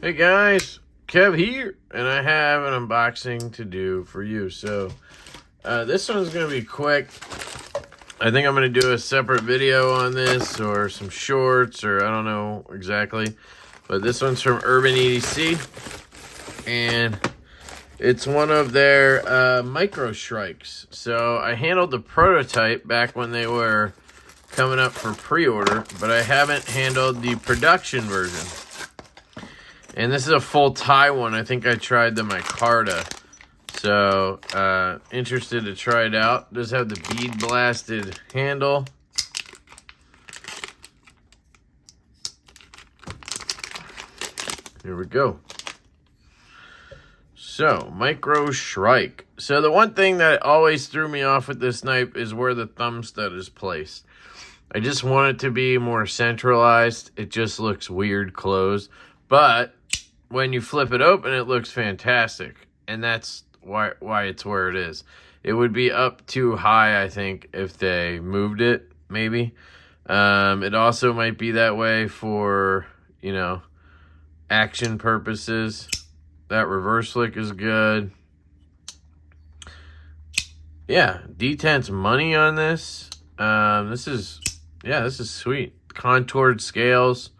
Hey guys, Kev here, and I have an unboxing to do for you. So this one's going to be quick. I think I'm going to do a separate video on this or some shorts, or I don't know exactly. But this one's from Urban EDC, and it's one of their micro shrikes. So I handled the prototype back when they were coming up for pre-order, but I haven't handled the production version. And this is a full tie one. I think I tried the micarta. So, interested to try it out. Does have the bead blasted handle. Here we go. So, micro shrike. So the one thing that always threw me off with this knife is where the thumb stud is placed. I just want it to be more centralized. It just looks weird closed. But when you flip it open, it looks fantastic. And that's why it's where it is. It would be up too high, I think, if they moved it, maybe. It also might be that way for, you know, action purposes. That reverse flick is good. Yeah, D10's money on this. This is sweet. Contoured scales.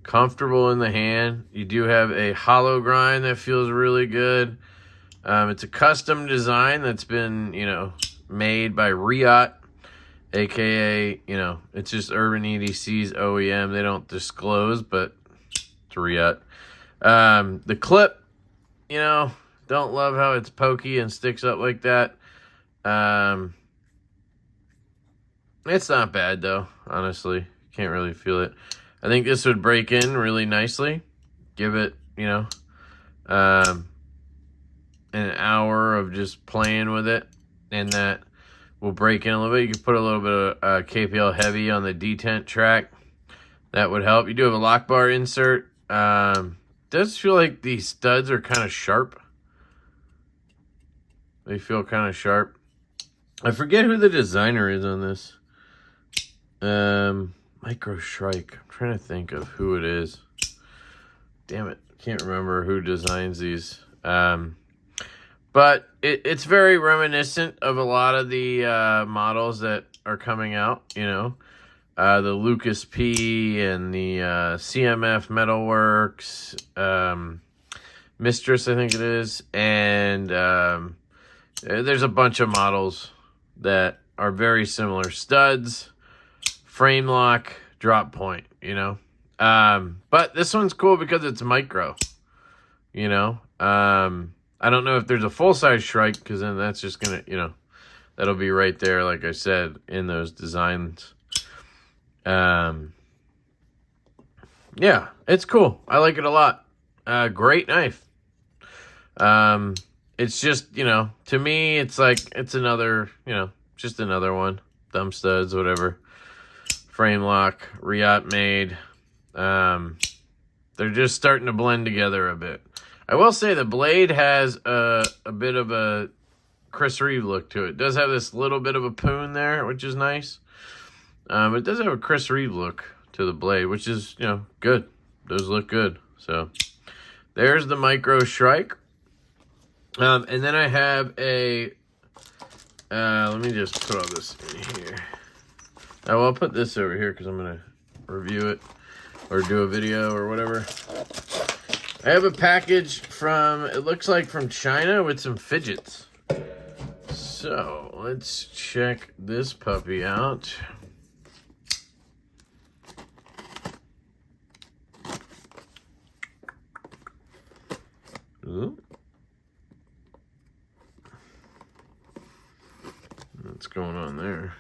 Comfortable in the hand. You do have a hollow grind that feels really good. It's a custom design that's been, you know, made by Riot, aka, you know, it's just Urban EDC's OEM. They don't disclose, but it's Riot. The clip, you know, don't love how it's pokey and sticks up like that. It's not bad though, honestly. Can't really feel it. I think this would break in really nicely. Give it, you know, an hour of just playing with it, and that will break in a little bit. You can put a little bit of KPL heavy on the detent track. That would help. You do have a lock bar insert. Does feel like these studs are kind of sharp. They feel kind of sharp. I forget who the designer is on this. Micro Shrike. I'm trying to think of who it is. Damn it. Can't remember who designs these. But it's very reminiscent of a lot of the models that are coming out, you know. The Lucas P and the CMF Metalworks. Mistress, I think it is. And there's a bunch of models that are very similar. Studs. Frame lock, drop point, you know. But this one's cool because it's micro, you know. I don't know if there's a full-size shrike, because then that's just going to, you know, that'll be right there, like I said, in those designs. Yeah, it's cool. I like it a lot. Great knife. It's just, you know, to me, it's like, it's another, you know, just another one. Thumb studs, whatever. Frame lock, Riot made. They're just starting to blend together a bit. I will say the blade has a bit of a Chris Reeve look to it. It does have this little bit of a poon there, which is nice. It does have a Chris Reeve look to the blade, which is, you know, good. Those look good. So there's the micro shrike. And then I have a, let me just put all this in here. Oh, I'll put this over here because I'm going to review it or do a video or whatever. I have a package from, it looks like from China with some fidgets. So, let's check this puppy out. Ooh. What's going on there?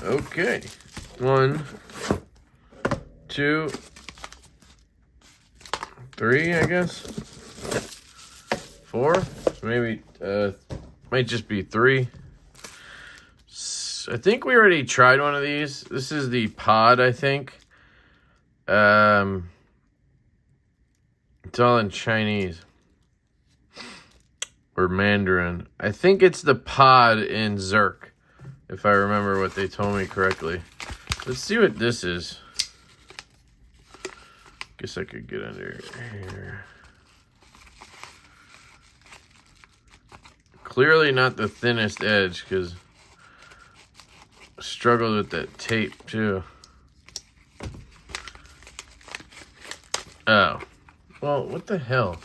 Okay, 1, 2, 3, I guess. 4, maybe, might just be 3. I think we already tried one of these. This is the pod, I think. It's all in Chinese. Or Mandarin. I think it's the pod in Zerk. if I remember what they told me correctly. Let's see what this is. Guess I could get under here. Clearly not the thinnest edge, because I struggled with that tape too. Oh. Well, what the hell?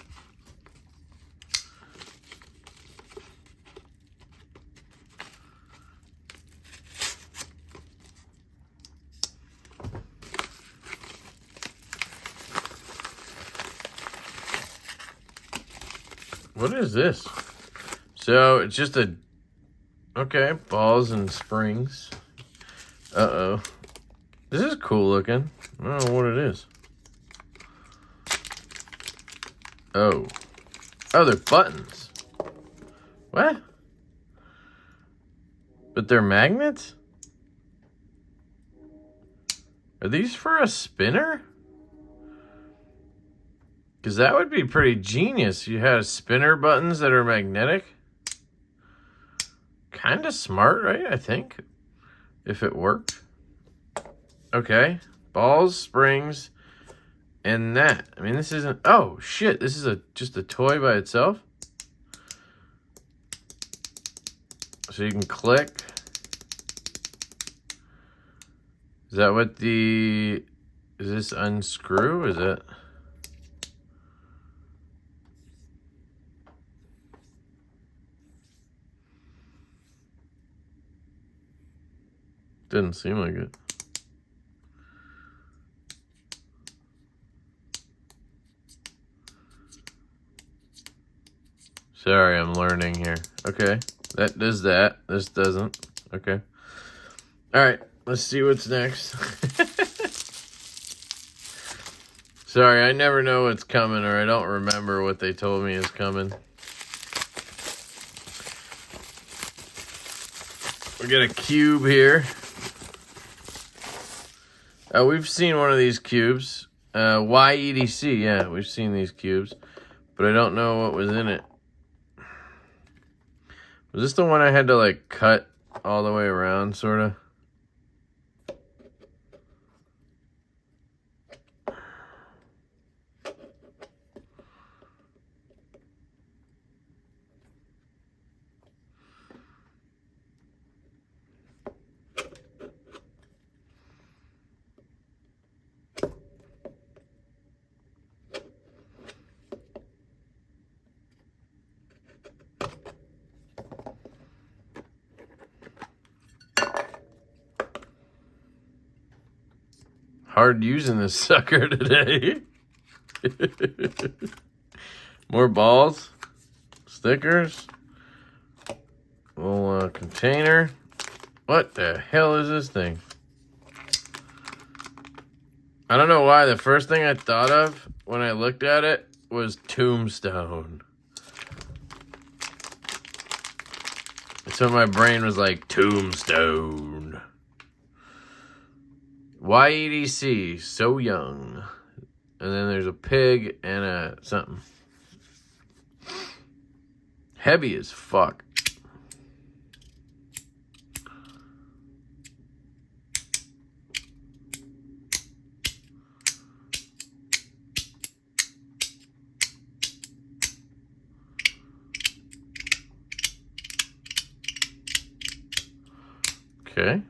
What is this? So, it's just a... Okay, balls and springs. Uh-oh. This is cool looking. I don't know what it is. Oh. Oh, they're buttons. What? But they're magnets? Are these for a spinner? Because that would be pretty genius. You had spinner buttons that are magnetic. Kind of smart, right? I think. If it worked. Okay. Balls, springs, and that. I mean, this isn't... Oh, shit. This is just a toy by itself. So you can click. Is that what the... Is this unscrew? Is it... Didn't seem like it. Sorry, I'm learning here. Okay, that does that. This doesn't. Okay. All right, let's see what's next. Sorry, I never know what's coming, or I don't remember what they told me is coming. We got a cube here. We've seen one of these cubes. YEDC, yeah, we've seen these cubes. But I don't know what was in it. Was this the one I had to, like, cut all the way around, sort of? Hard using this sucker today. More balls, stickers, little container. What the hell is this thing? I don't know why. The first thing I thought of when I looked at it was tombstone. So my brain was like, tombstone. YEDC, so young. And then there's a pig and a something. Heavy as fuck. Okay.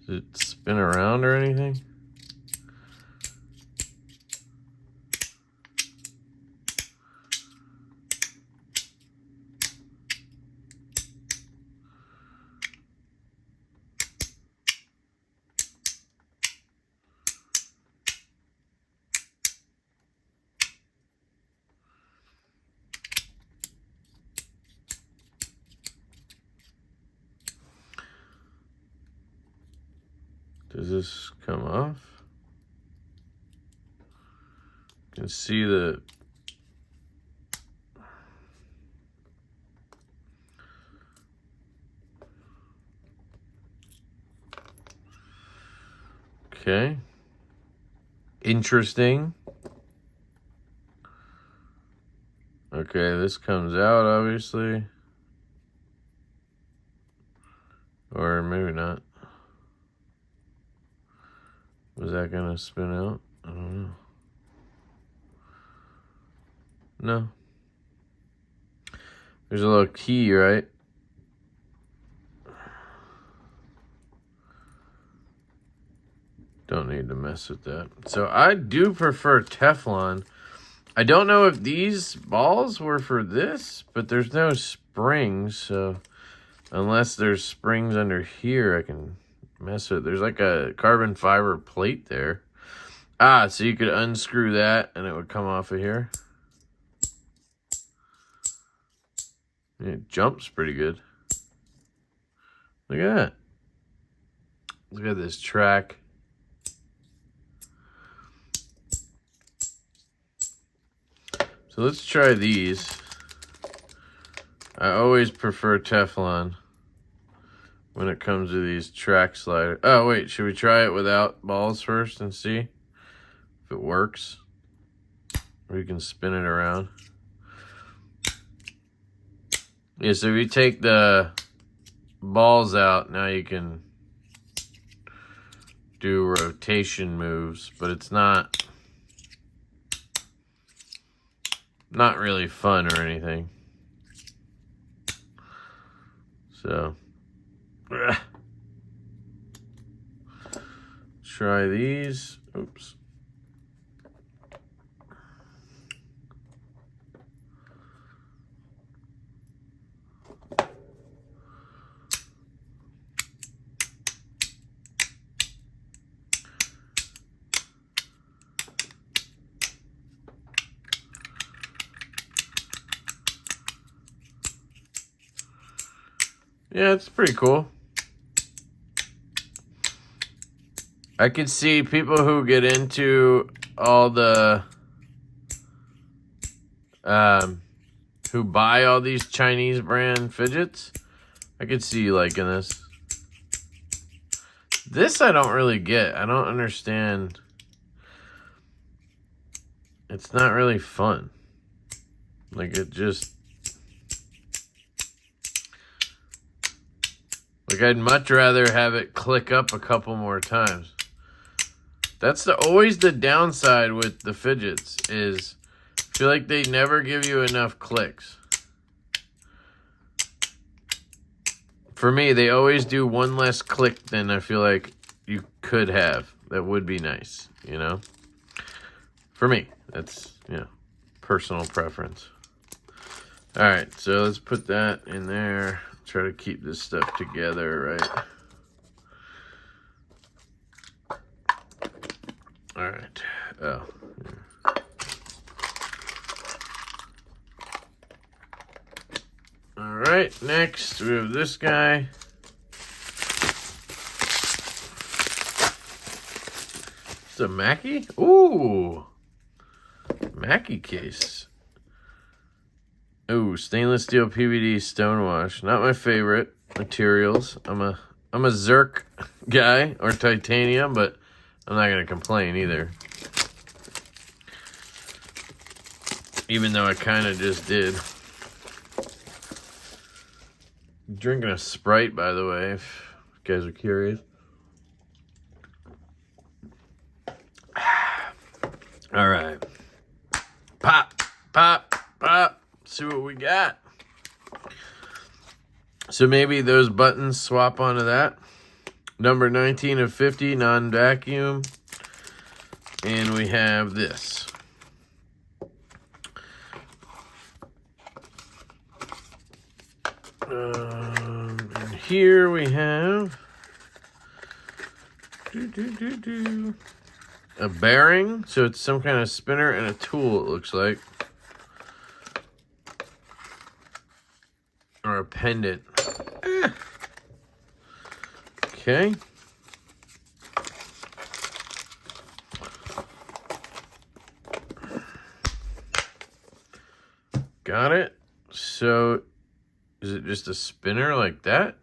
Does it spin around or anything? Does this come off? You can see the... Okay. Interesting. Okay, this comes out, obviously. maybe not. Was that gonna spin out? I don't know. No. There's a little key, right? Don't need to mess with that. So I do prefer Teflon. I don't know if these balls were for this, but there's no springs, so unless there's springs under here, I can mess with it. There's like a carbon fiber plate there. Ah, so you could unscrew that and it would come off of here. It jumps pretty good. Look at that. Look at this track. So let's try these. I always prefer Teflon when it comes to these track sliders. Oh, wait, should we try it without balls first and see if it works? Or you can spin it around. Yeah, so if you take the balls out, now you can do rotation moves, but it's not really fun or anything. So, try these. Oops. Yeah, it's pretty cool. I could see people who get into all the, who buy all these Chinese brand fidgets. I could see you liking this. This I don't really get. I don't understand. It's not really fun. Like it just... Like, I'd much rather have it click up a couple more times. That's always the downside with the fidgets, is I feel like they never give you enough clicks. For me, they always do one less click than I feel like you could have. That would be nice, you know? For me, that's, you know, personal preference. All right, so let's put that in there. Try to keep this stuff together, right? All right. Oh. All right. Next, we have this guy. It's a Mackie. Ooh, Mackie case. Ooh, stainless steel PVD stonewash. Not my favorite materials. I'm a Zerk guy, or titanium, but I'm not gonna complain either. Even though I kind of just did. Drinking a Sprite, by the way, if you guys are curious. All right. Pop, pop, pop. See what we got. So maybe those buttons swap onto that. Number 19 of 50, non-vacuum. And we have this. And here we have a bearing. So it's some kind of spinner and a tool, it looks like. Or a pendant. Okay. Got it. So, is it just a spinner like that?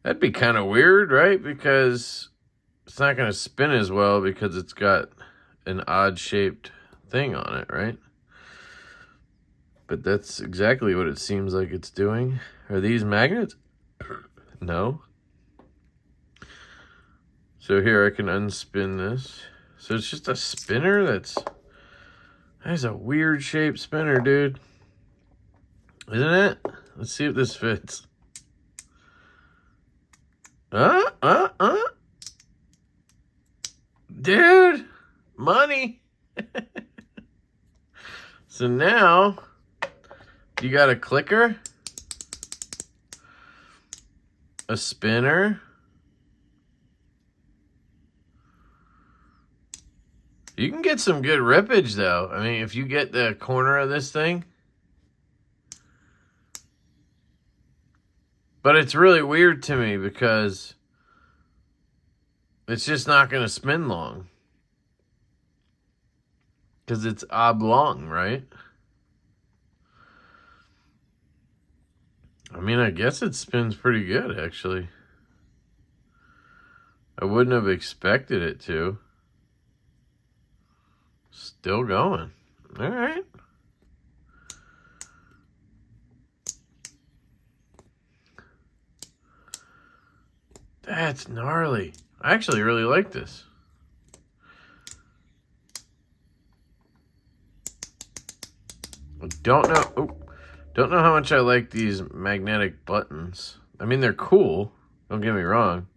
That'd be kind of weird, right? Because it's not going to spin as well because it's got an odd-shaped thing on it, right? But that's exactly what it seems like it's doing. Are these magnets? No. So here I can unspin this. So it's just a spinner that is a weird shaped spinner, dude. Isn't it? Let's see if this fits. Dude, money. So now you got a clicker, a spinner. You can get some good rippage though. I mean, if you get the corner of this thing. But it's really weird to me because it's just not going to spin long. Because it's oblong, right? I mean, I guess it spins pretty good, actually. I wouldn't have expected it to. Still going. All right. That's gnarly. I actually really like this. Don't know how much I like these magnetic buttons. I mean, they're cool. Don't get me wrong.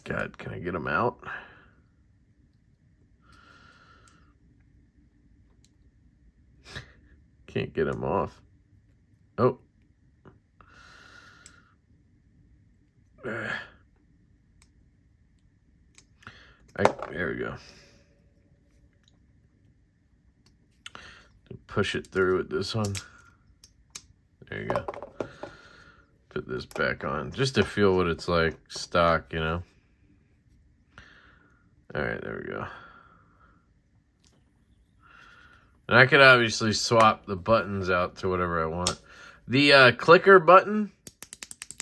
God, can I get them out? Can't get them off. Oh. There we go. Push it through with this one. There you go. Put this back on just to feel what it's like stock, you know. All right, there we go. And I could obviously swap the buttons out to whatever I want. The clicker button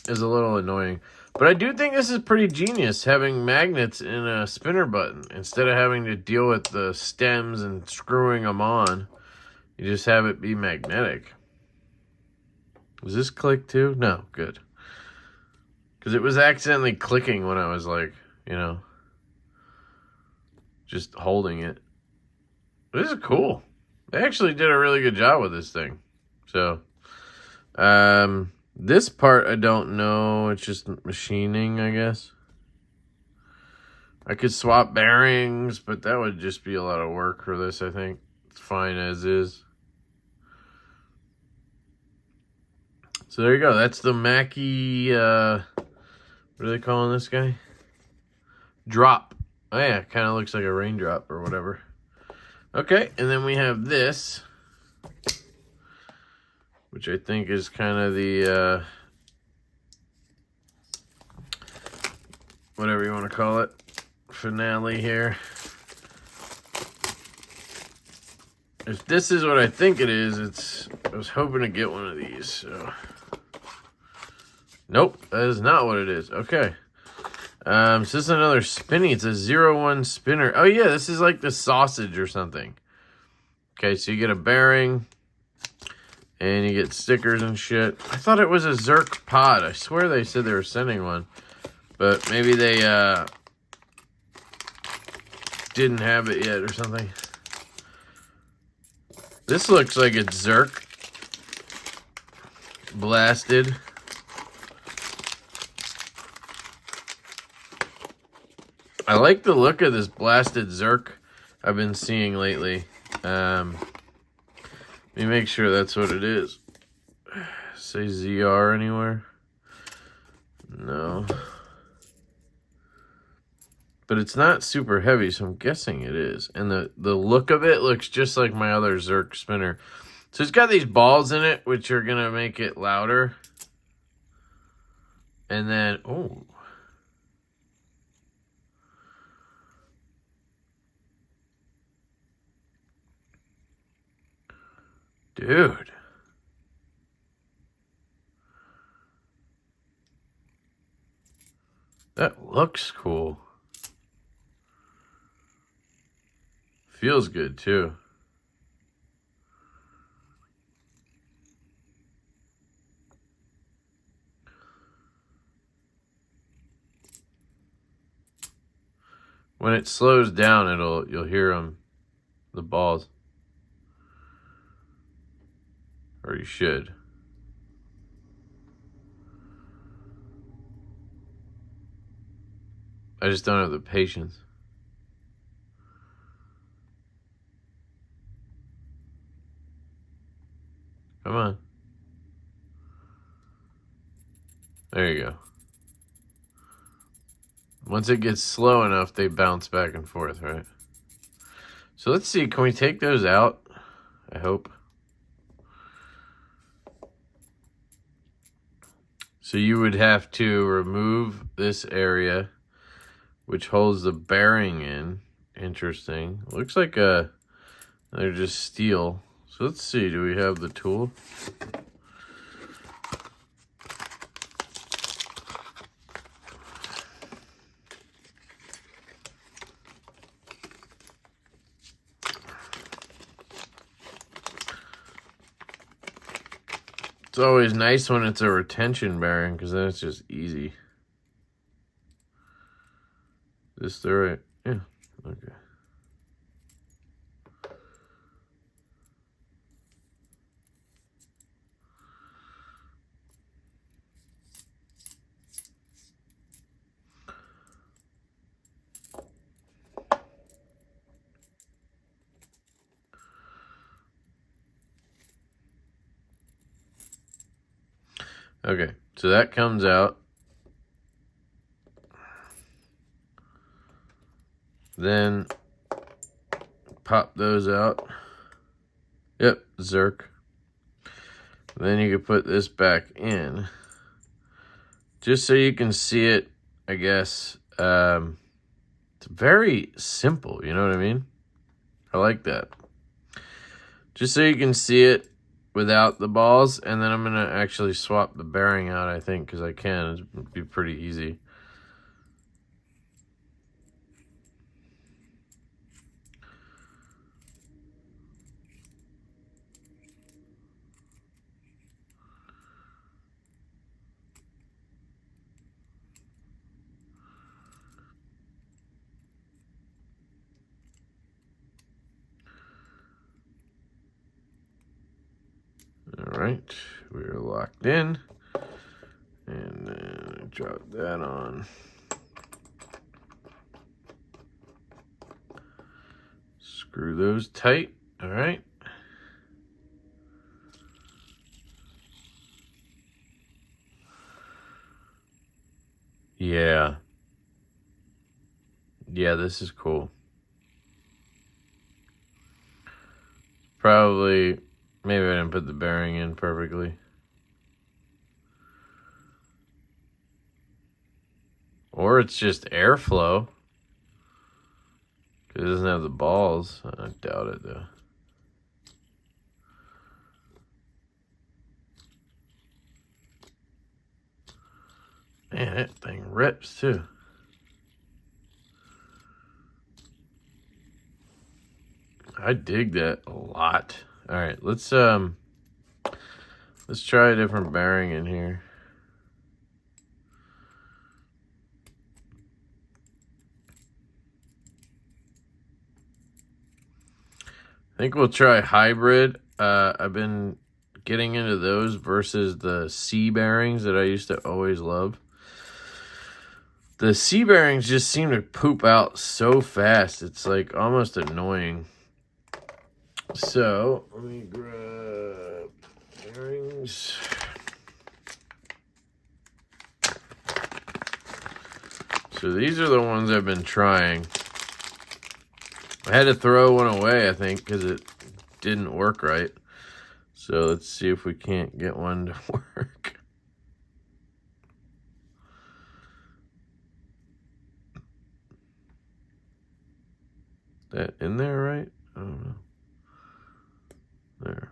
is a little annoying. But I do think this is pretty genius, having magnets in a spinner button. Instead of having to deal with the stems and screwing them on, you just have it be magnetic. Was this click too? No, good. Because it was accidentally clicking when I was like, you know, just holding it. This is cool. They actually did a really good job with this thing. So, this part I don't know. It's just machining, I guess. I could swap bearings, but that would just be a lot of work for this, I think. It's fine as is. So there you go. That's the Mackie, what are they calling this guy? Drop. Oh yeah, it kind of looks like a raindrop or whatever. Okay, and then we have this, which I think is kind of the, whatever you want to call it, finale here. If this is what I think it is, I was hoping to get one of these, so. Nope, that is not what it is. Okay. So this is another spinny. It's a 01 spinner. Oh yeah, this is like the sausage or something. Okay, so you get a bearing. And you get stickers and shit. I thought it was a Zerk pod. I swear they said they were sending one. But maybe they didn't have it yet or something. This looks like it's Zerk. Blasted. I like the look of this blasted Zerk I've been seeing lately. Let me make sure that's what it is. Say ZR anywhere? No. But it's not super heavy, so I'm guessing it is. And the look of it looks just like my other Zerk spinner. So it's got these balls in it, which are going to make it louder. And then, oh. Dude. That looks cool. Feels good too. when it slows down, you'll hear them, the balls. Or you should. I just don't have the patience. Come on. There you go. Once it gets slow enough, they bounce back and forth, right? So let's see, can we take those out? I hope. So you would have to remove this area, which holds the bearing in. Interesting. Looks like they're just steel. So let's see, do we have the tool? It's always nice when it's a retention bearing, because then it's just easy. Is this the right? Yeah, okay. Okay, so that comes out. Then pop those out. Yep, Zerk. Then you can put this back in. Just so you can see it, I guess. It's very simple, you know what I mean? I like that. Just so you can see it without the balls, and then I'm going to actually swap the bearing out, I think, because I can. It'd be pretty easy. All right, we're locked in, and then drop that on. Screw those tight. All right. Yeah. Yeah, this is cool. Probably, maybe I didn't put the bearing in perfectly. Or it's just airflow. Because it doesn't have the balls. I doubt it, though. Man, that thing rips, too. I dig that a lot. All right, let's try a different bearing in here. I think we'll try hybrid. I've been getting into those versus the C bearings that I used to always love. The C bearings just seem to poop out so fast. It's like almost annoying. So let me grab bearings. So these are the ones I've been trying. I had to throw one away, I think, because it didn't work right. So let's see if we can't get one to work. That in there right? I don't know. There.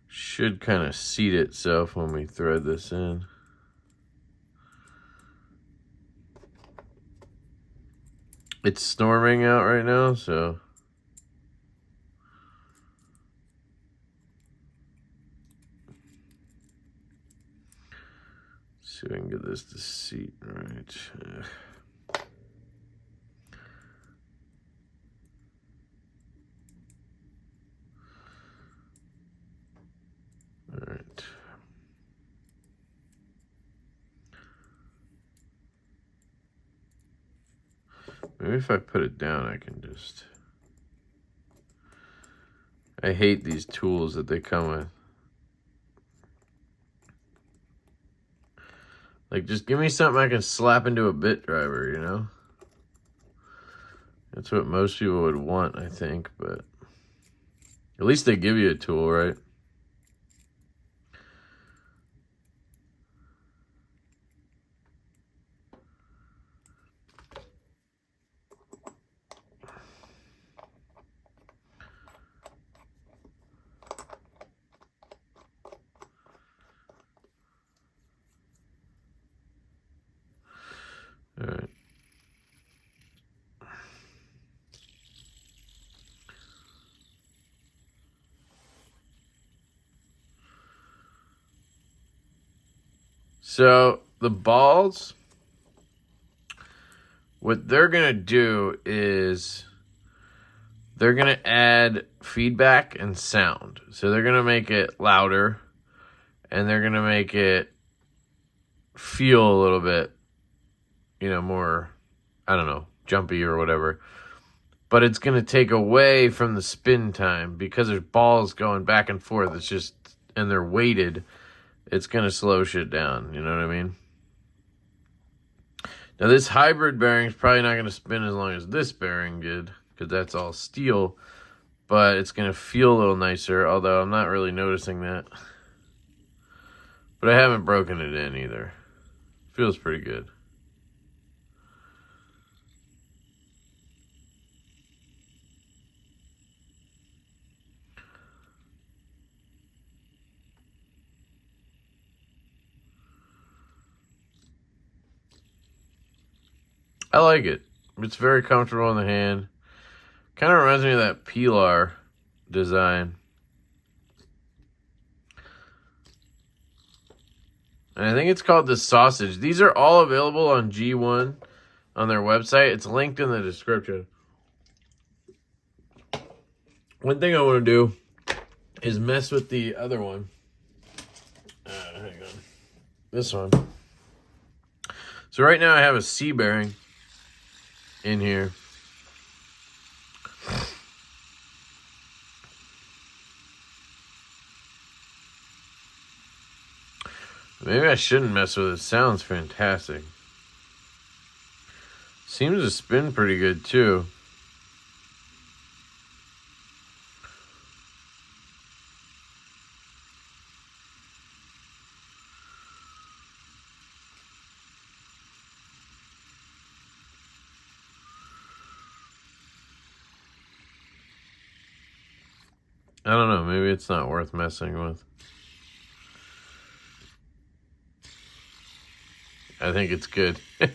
Should kind of seat itself when we thread this in. It's storming out right now, so See if I can get this to seat right. All right. Maybe if I put it down, I can just... I hate these tools that they come with. Like, just give me something I can slap into a bit driver, you know? That's what most people would want, I think, but... At least they give you a tool, right? All right. So the balls, what they're going to do is they're going to add feedback and sound. So they're going to make it louder and they're going to make it feel a little bit, you know, more, I don't know, jumpy or whatever. But it's going to take away from the spin time because there's balls going back and forth. It's just, and they're weighted. It's going to slow shit down. You know what I mean? Now, this hybrid bearing is probably not going to spin as long as this bearing did because that's all steel. But it's going to feel a little nicer, although I'm not really noticing that. But I haven't broken it in either. Feels pretty good. I like it. It's very comfortable in the hand. Kind of reminds me of that Pilar design. And I think it's called the Sausage. These are all available on Geeone on their website. It's linked in the description. One thing I want to do is mess with the other one. Hang on. This one. So right now I have a C bearing in here. Maybe I shouldn't mess with it. It sounds fantastic. Seems to spin pretty good too. I don't know, maybe it's not worth messing with. I think it's good. Damn,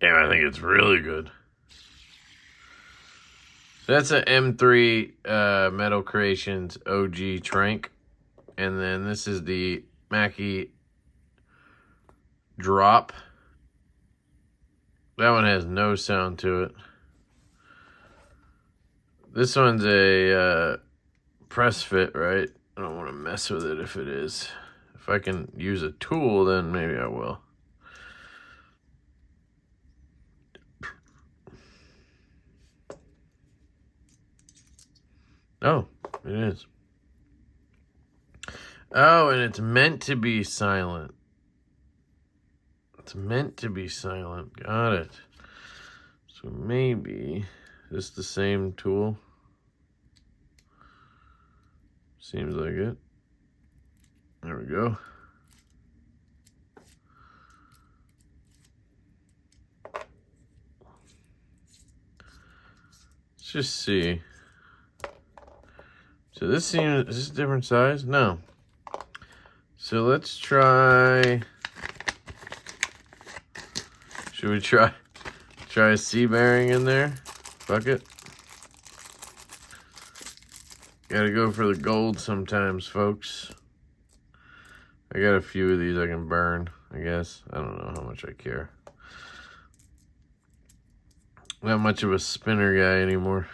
I think it's really good. That's an M3 Metal Creations OG Trank. And then this is the Mackie Drop. That one has no sound to it. This one's a press fit, right? I don't want to mess with it if it is. If I can use a tool, then maybe I will. Oh, it is. Oh, and it's meant to be silent. It's meant to be silent. Got it. So maybe this the same tool. Seems like it. There we go. Let's just see. So this seems, is this a different size? No. So let's try. Should we try a C bearing in there? Fuck it. Gotta go for the gold sometimes, folks. I got a few of these I can burn, I guess. I don't know how much I care. Not much of a spinner guy anymore.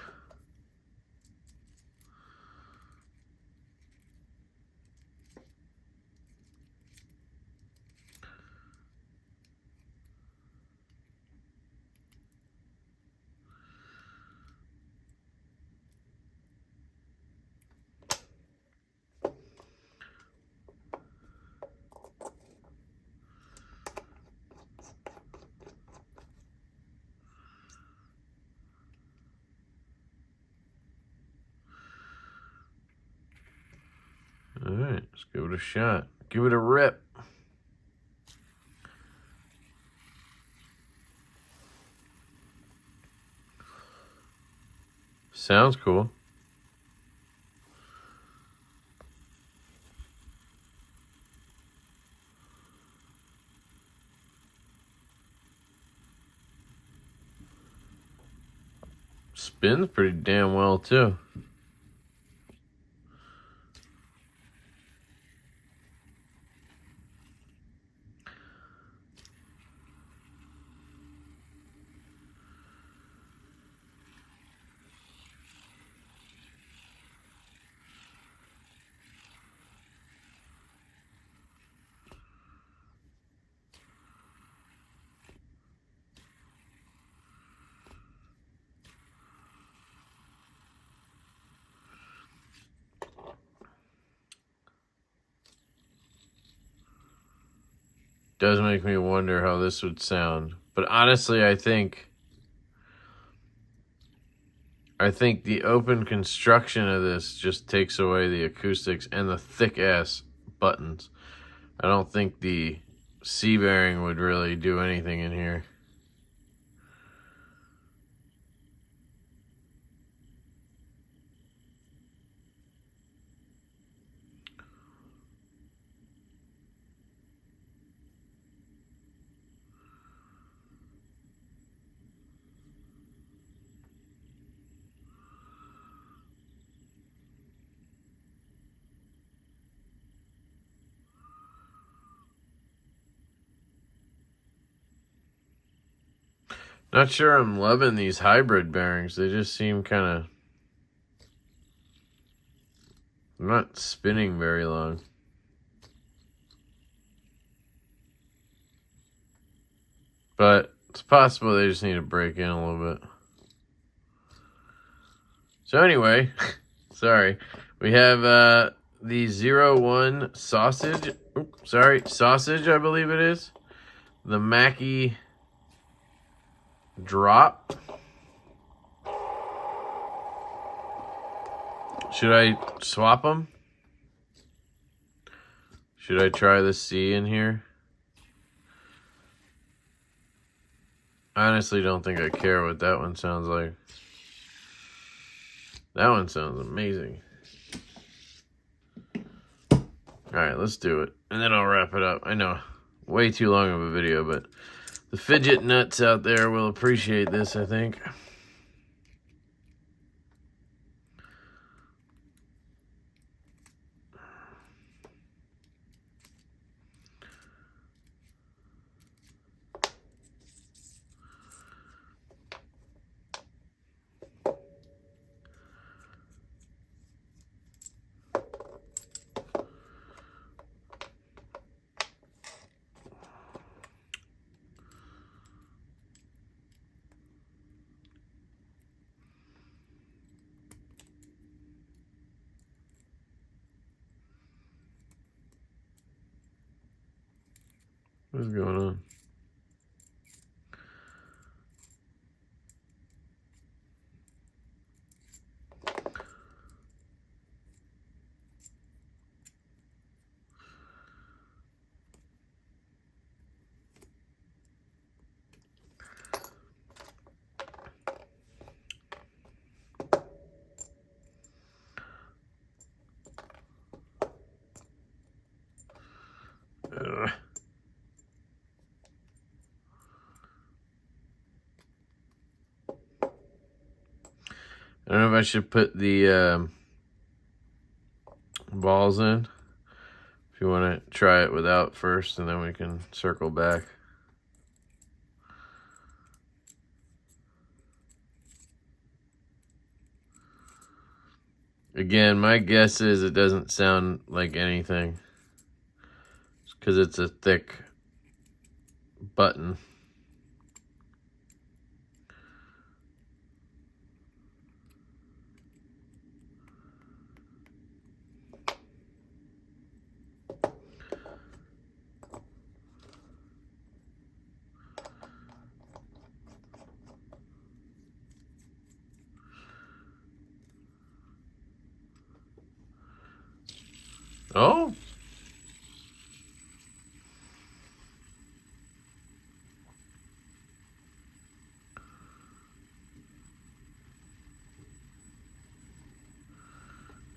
All right, let's give it a shot. Give it a rip. Sounds cool. Spins pretty damn well, too. Does make me wonder how this would sound. But honestly, I think the open construction of this just takes away the acoustics and the thick-ass buttons. I don't think the C-bearing would really do anything in here. Not sure I'm loving these hybrid bearings. They just seem kind of... not spinning very long. But it's possible they just need to break in a little bit. So anyway, sorry. We have the 01 sausage. Oops, sorry, sausage, I believe it is. The Mackie Drop. Should I swap them? Should I try the C in here? I honestly don't think I care what that one sounds like. That one sounds amazing. Alright, let's do it. And then I'll wrap it up. I know, way too long of a video, but the fidget nuts out there will appreciate this, I think. What's going on? I don't know if I should put the balls in. If you want to try it without first, and then we can circle back. Again, my guess is it doesn't sound like anything because it's a thick button. Oh.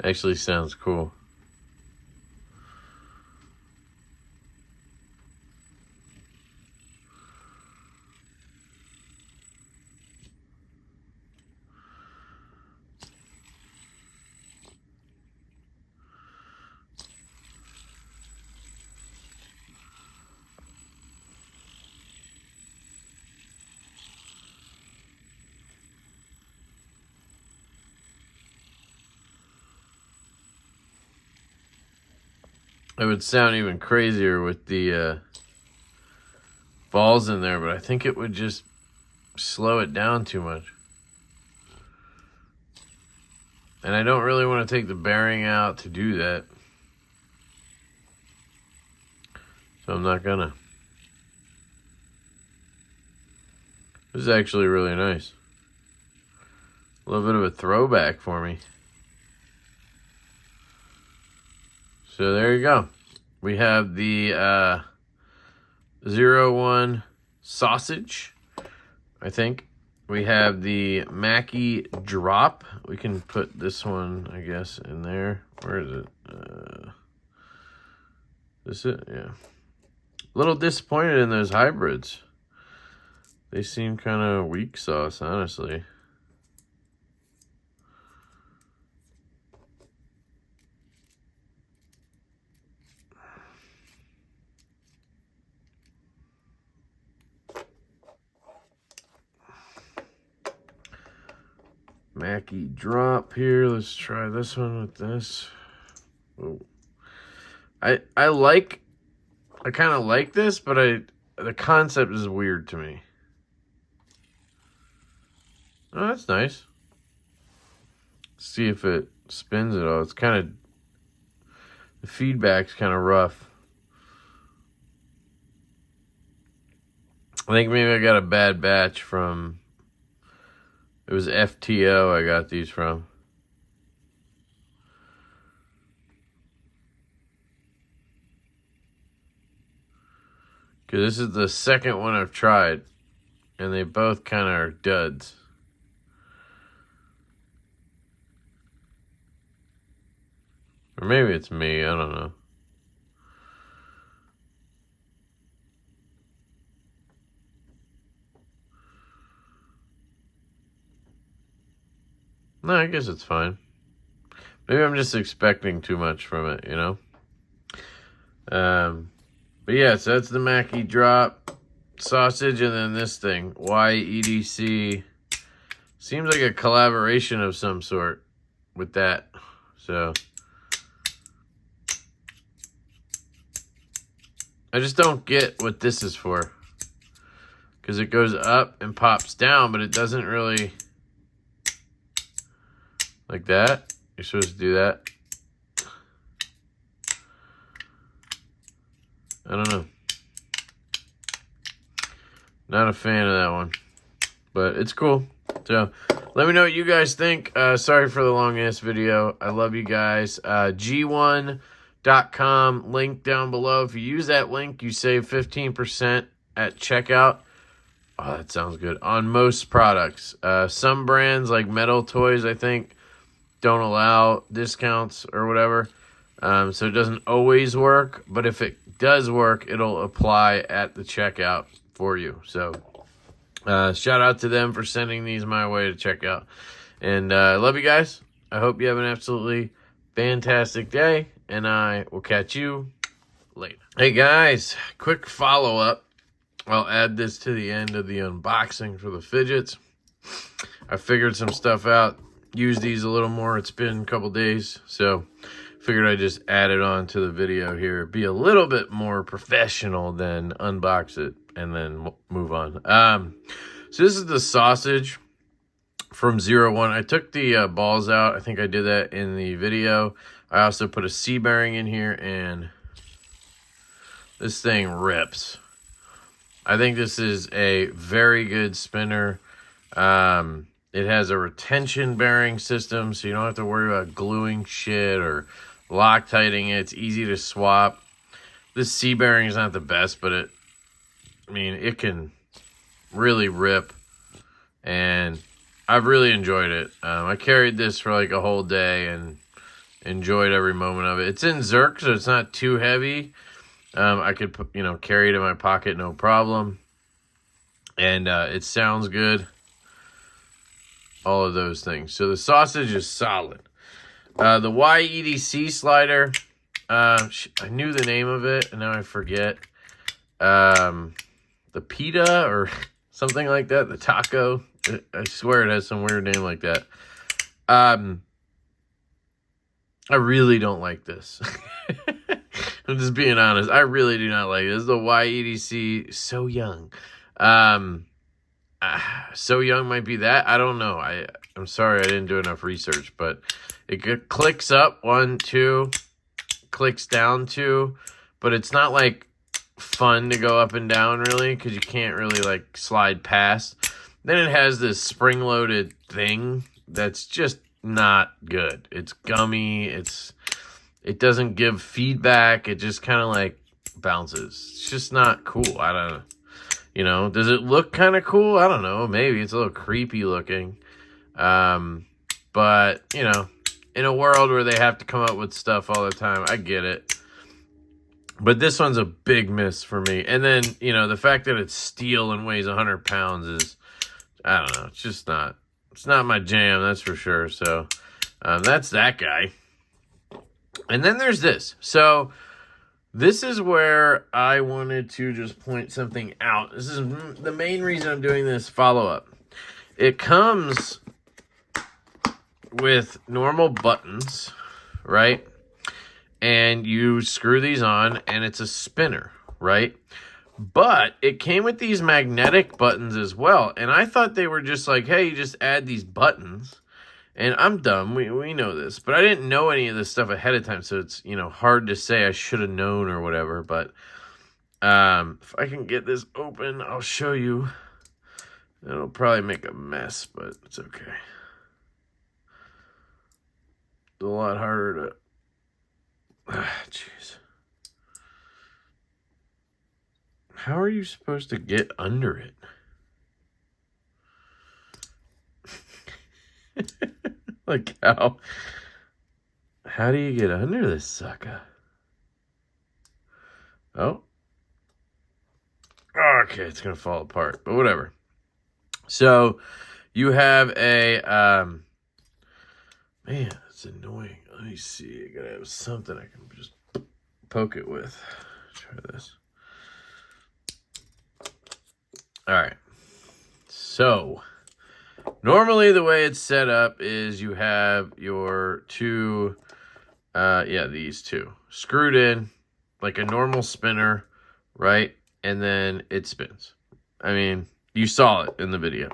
Actually sounds cool. It would sound even crazier with the balls in there, but I think it would just slow it down too much. And I don't really want to take the bearing out to do that. So I'm not gonna. This is actually really nice. A little bit of a throwback for me. So there you go. We have the 01 sausage, I think. We have the Mackie Drop. We can put this one, I guess, in there. Where is it? This it? Yeah. A little disappointed in those hybrids. They seem kind of weak sauce, honestly. Mackie Drop here. Let's try this one with this. Oh. I kind of like this, but the concept is weird to me. Oh, that's nice. See if it spins at all. It's kind of, the feedback's kind of rough. I think maybe I got a bad batch from, it was FTO I got these from. Because this is the second one I've tried, and they both kind of are duds. Or maybe it's me, I don't know. No, I guess it's fine. Maybe I'm just expecting too much from it, you know? But yeah, so that's the Mackie Drop sausage, and then this thing, YEDC. Seems like a collaboration of some sort with that. So I just don't get what this is for. Because it goes up and pops down, but it doesn't really... Like that. You're supposed to do that. I don't know. Not a fan of that one. But it's cool. So, let me know what you guys think. Sorry for the long-ass video. I love you guys. Geeone.com, link down below. If you use that link, you save 15% at checkout. Oh, that sounds good. On most products. Some brands, like Metal Toys, I think, don't allow discounts or whatever. So it doesn't always work. But if it does work, it'll apply at the checkout for you. So shout out to them for sending these my way to check out. And I love you guys. I hope you have an absolutely fantastic day, and I will catch you later. Hey guys, quick follow-up. I'll add this to the end of the unboxing for the fidgets. I figured some stuff out, used these a little more. It's been a couple days, so figured I'd just add it on to the video here. Be a little bit more professional than unbox it and then move on. So this is the sausage from 01. I took the balls out. I think I did that in the video. I also put a C-bearing in here, and this thing rips. I think this is a very good spinner. It has a retention bearing system, so you don't have to worry about gluing shit or Loctiting it. It's easy to swap. This C-bearing is not the best, but it can really rip, and I've really enjoyed it. I carried this for like a whole day and enjoyed every moment of it. It's in Zerk, so it's not too heavy. I could carry it in my pocket, no problem. And it sounds good. All of those things. So the sausage is solid. The YEDC slider, I knew the name of it, and now I forget. The pita or something like that. The taco. I swear it has some weird name like that. I really don't like this. I'm just being honest. I really do not like it. This is the YEDC So Young. So Young might be that. I don't know. I'm sorry I didn't do enough research, but it clicks up 1, 2, clicks down 2, but it's not like fun to go up and down really because you can't really like slide past. Then it has this spring-loaded thing that's just not good. It's gummy. It doesn't give feedback. It just kind of like bounces. It's just not cool. I don't know. Does it look kind of cool? I don't know. Maybe it's a little creepy looking. But, in a world where they have to come up with stuff all the time, I get it. But this one's a big miss for me. And then, the fact that it's steel and weighs 100 pounds is, I don't know. It's not my jam, that's for sure. So, that's that guy. And then there's this. So, this is where I wanted to just point something out. This is the main reason I'm doing this follow-up. It comes with normal buttons, right? And you screw these on, and it's a spinner, right? But it came with these magnetic buttons as well. And I thought they were just like, hey, you just add these buttons. And I'm dumb. We know this. But I didn't know any of this stuff ahead of time. So it's, hard to say I should have known or whatever. But if I can get this open, I'll show you. It'll probably make a mess, but it's okay. It's a lot harder to... Jeez. How are you supposed to get under it? Like how do you get under this sucker? Oh. Okay, it's gonna fall apart, but whatever. So you have a man, it's annoying. Let me see. I gotta have something I can just poke it with. Try this. Alright. So normally the way it's set up is you have your two, these two screwed in like a normal spinner, right? And then it spins. You saw it in the video.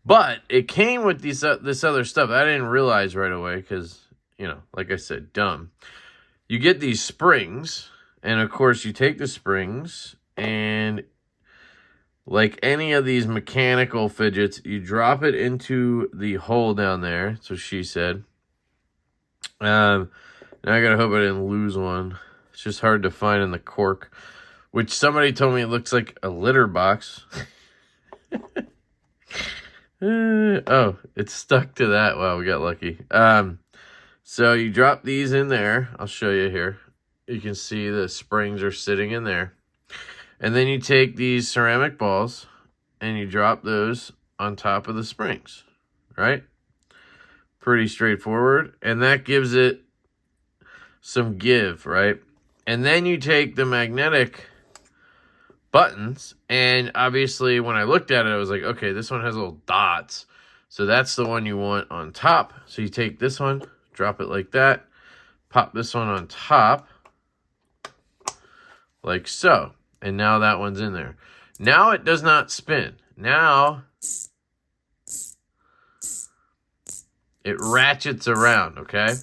But it came with this other stuff. I didn't realize right away because, like I said, dumb. You get these springs, and of course you take the springs and... like any of these mechanical fidgets, you drop it into the hole down there. So she said. Now I gotta hope I didn't lose one. It's just hard to find in the cork. Which somebody told me it looks like a litter box. Oh, it's stuck to that. Wow, we got lucky. So you drop these in there. I'll show you here. You can see the springs are sitting in there. And then you take these ceramic balls and you drop those on top of the springs, right? Pretty straightforward. And that gives it some give, right? And then you take the magnetic buttons, and obviously when I looked at it, I was like, okay, this one has little dots. So that's the one you want on top. So you take this one, drop it like that, pop this one on top, like so. And now that one's in there. Now it does not spin. Now it ratchets around, okay?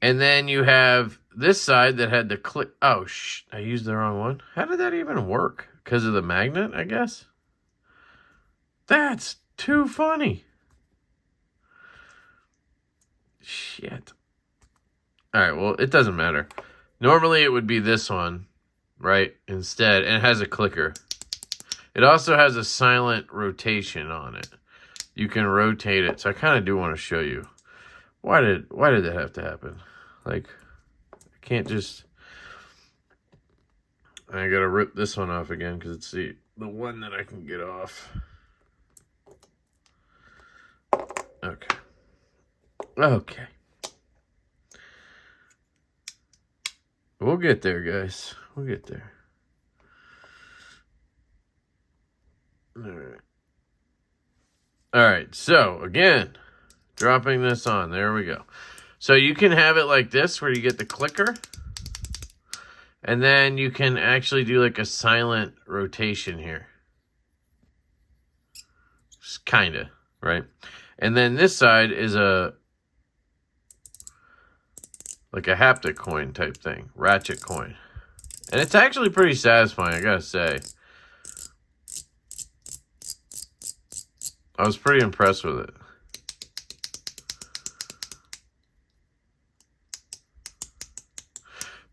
And then you have this side that had the click. Oh, I used the wrong one. How did that even work? Because of the magnet, I guess? That's too funny. Shit. All right, well, it doesn't matter. Normally, it would be this one, right, instead, and it has a clicker. It also has a silent rotation on it. You can rotate it, so I kind of do want to show you. Why did that have to happen? Like, I can't just... I gotta rip this one off again, because it's the one that I can get off. Okay. Okay. We'll get there, guys. We'll get there. Alright. Alright, so, again, dropping this on. There we go. So you can have it like this, where you get the clicker. And then you can actually do like a silent rotation here. Just kind of, right? And then this side is like a haptic coin type thing. Ratchet coin. And it's actually pretty satisfying, I gotta say. I was pretty impressed with it.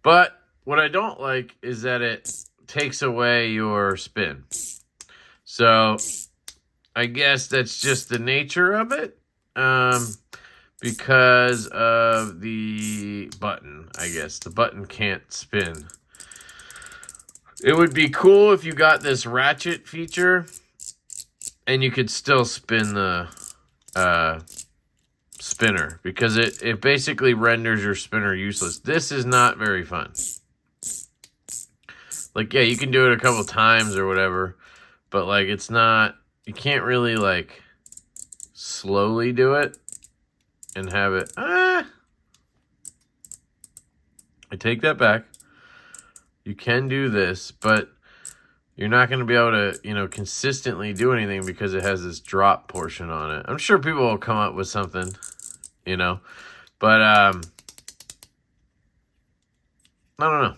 But what I don't like is that it takes away your spin. So I guess that's just the nature of it. Because of the button, I guess. The button can't spin. It would be cool if you got this ratchet feature and you could still spin the spinner, because it basically renders your spinner useless. This is not very fun. Like, yeah, you can do it a couple times or whatever, but like it's not, you can't really like slowly do it and have it. I take that back. You can do this, but you're not going to be able to, you know, consistently do anything because it has this drop portion on it. I'm sure people will come up with something, you know, but I don't know.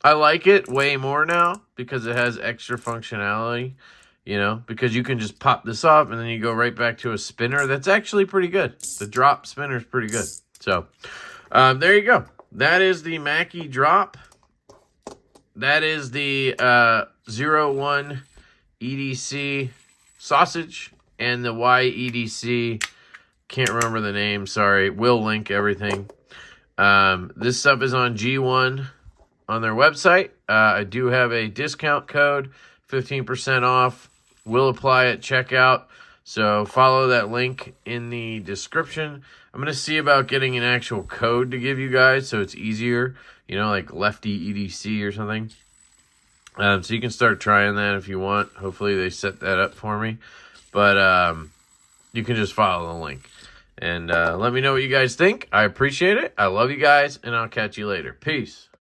I like it way more now because it has extra functionality, you know, because you can just pop this off and then you go right back to a spinner. That's actually pretty good. The drop spinner is pretty good. So there you go. That is the Mackie Drop. That is the 01 EDC sausage and the YEDC. Can't remember the name. Sorry. We'll link everything. This stuff is on Geeone on their website. I do have a discount code, 15% off. Will apply at checkout. So follow that link in the description. I'm going to see about getting an actual code to give you guys so it's easier. You know, like LeftyEDC or something. So you can start trying that if you want. Hopefully they set that up for me. But you can just follow the link. And let me know what you guys think. I appreciate it. I love you guys. And I'll catch you later. Peace.